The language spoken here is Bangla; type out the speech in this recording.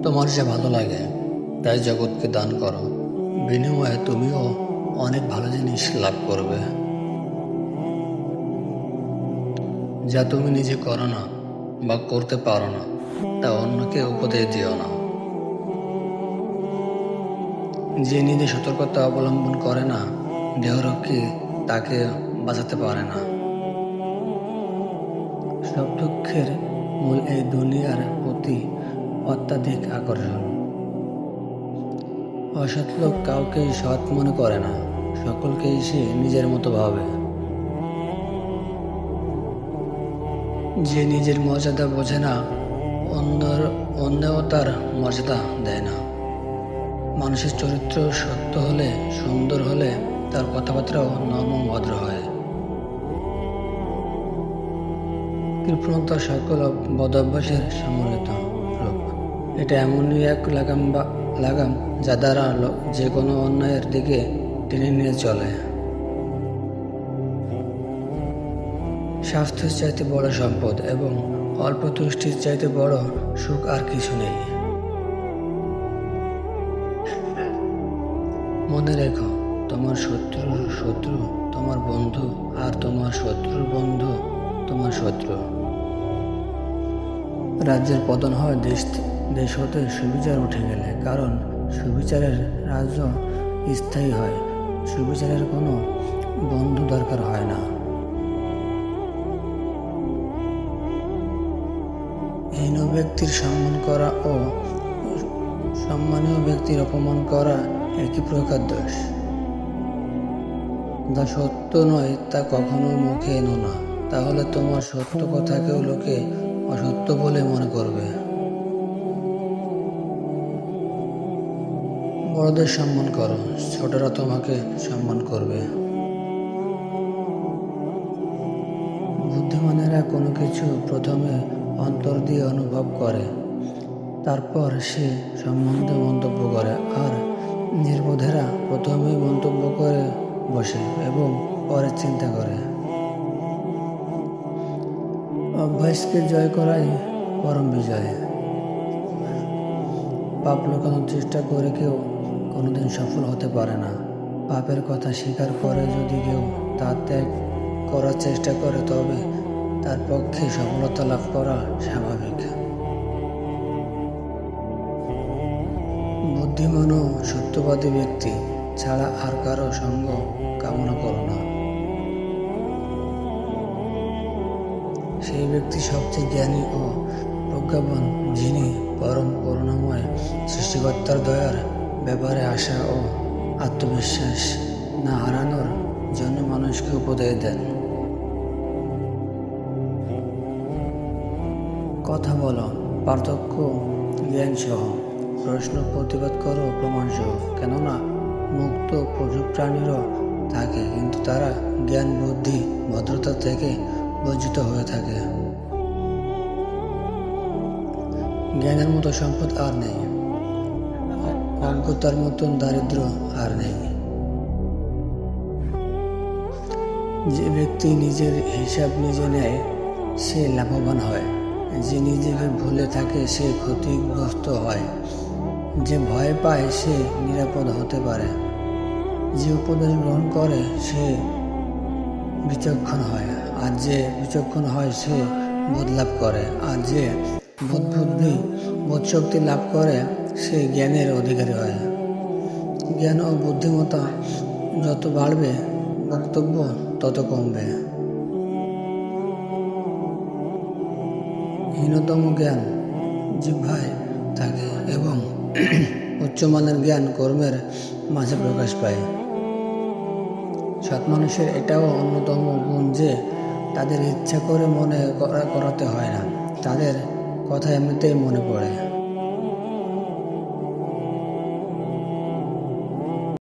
তোমার যা ভালো লাগে তাই জগৎকে দান করো, বিনিময়ে তুমিও অনেক ভালো জিনিস লাভ করবে। যা তুমি নিজে করো না বা করতে পারো না, তা অন্যকে উপদেশ দিও না। যে নিজে সতর্কতা অবলম্বন করে না, দেহরক্ষী তাকে বাঁচাতে পারে না। সব দুঃখের মূল এই দুনিয়ার প্রতি অত্যাধিক আকর্ষণ। অসৎ লোক কাউকেই সৎ মনে করে না, সকলকেই সে নিজের মতো ভাবে। যে নিজের মর্যাদা বোঝে না, অন্যও তার মর্যাদা দেয় না। মানুষের চরিত্র সত্য হলে, সুন্দর হলে, তার কথাবার্তাও নরম ভদ্র হয়। কৃপণতা সকল বদ অভ্যাসের সম্মিলিত রূপ। এটা এমনই এক লাগাম যা দ্বারা যে কোনো অন্যায়ের দিকে টেনে নিয়ে চলে। স্বাস্থ্যের চাইতে বড় সম্পদ এবং অল্প তুষ্টির চাইতে বড় সুখ আর কিছু নেই। মনে রেখো, তোমার শত্রুর শত্রু তোমার বন্ধু, আর তোমার শত্রুর বন্ধু তোমার শত্রু। রাজ্যের পতন হয় দেশ হতে সুবিচার উঠে গেলে, কারণ সুবিচারের রাজ্য স্থায়ী হয়। সুবিচারের কোনো বন্ধু দরকার হয় না। হীন ব্যক্তির সম্মান করা ও সম্মানীয় ব্যক্তির অপমান করা একই প্রকার দোষ। যা সত্য নয় তা কখনো মুখে এনো না, তাহলে তোমার সত্য কথাকেও লোকে অসত্য বলে মনে করবে। বড়দের সম্মান করো, ছোটরা তোমাকে সম্মান করবে। বুদ্ধিমানেরা কোনো কিছু প্রথমে অন্তর দিয়ে অনুভব করে, তারপর সে সম্বন্ধে মন্তব্য করে, আর নির্বোধেরা প্রথমেই মন্তব্য করে বসে এবং পরে চিন্তা করে। অভ্যাসকে জয় করাই পরম বিজয়। পাপ লুকানোর চেষ্টা করে কেউ কোনোদিন সফল হতে পারে না। পাপের কথা স্বীকার করে যদি কেউ তা ত্যাগ করার চেষ্টা করে, তবে তার পক্ষে সফলতা লাভ করা স্বাভাবিক। বুদ্ধিমান ও সত্যবাদী ব্যক্তি ছাড়া আর কারো সঙ্গ কামনা করো না। সেই ব্যক্তি সবচেয়ে জ্ঞানী ও প্রজ্ঞাবান, যিনি পরম করুণাময় সৃষ্টিকর্তার দয়ার ব্যাপারে আশা ও আত্মবিশ্বাস না হারানোর জন্য মানুষকে উপদেশ দেন। কথা বলো, পার্থক্য জ্ঞান সহ, প্রশ্ন প্রতিবাদ করো প্রমাণ সহ। কেননা মুক্ত প্রচুর প্রাণীরও থাকে, কিন্তু তারা জ্ঞান, বুদ্ধি, ভদ্রতা থেকে বঞ্চিত হয়ে থাকে। জ্ঞানের মতো সম্পদ আর নেই, অজ্ঞতার মতন দারিদ্র আর নেই। যে ব্যক্তি নিজের হিসাব নিজে নেয় সে লাভবান হয়, যে নিজেকে ভুলে থাকে সে ক্ষতিগ্রস্ত হয়, যে ভয় পায় সে নিরাপদ হতে পারে, যে উপদেশ গ্রহণ করে সে বিচক্ষণ হয়, আর যে বিচক্ষণ হয় সে বোধ লাভ করে, আর যে বোধশক্তি লাভ করে সে জ্ঞানের অধিকারী হয়। জ্ঞান ও বুদ্ধিমত্তা যত বাড়বে, বক্তব্য তত কমবে। হীনতম জ্ঞান জিহ্বায় থাকে এবং উচ্চমানের জ্ঞান কর্মের মাঝে প্রকাশ পায়। সৎ মানুষের এটাও অন্যতম গুণ যে তাদের ইচ্ছা করে মনে করাতে হয় না, তাদের কথা এমনিতেই মনে পড়ে।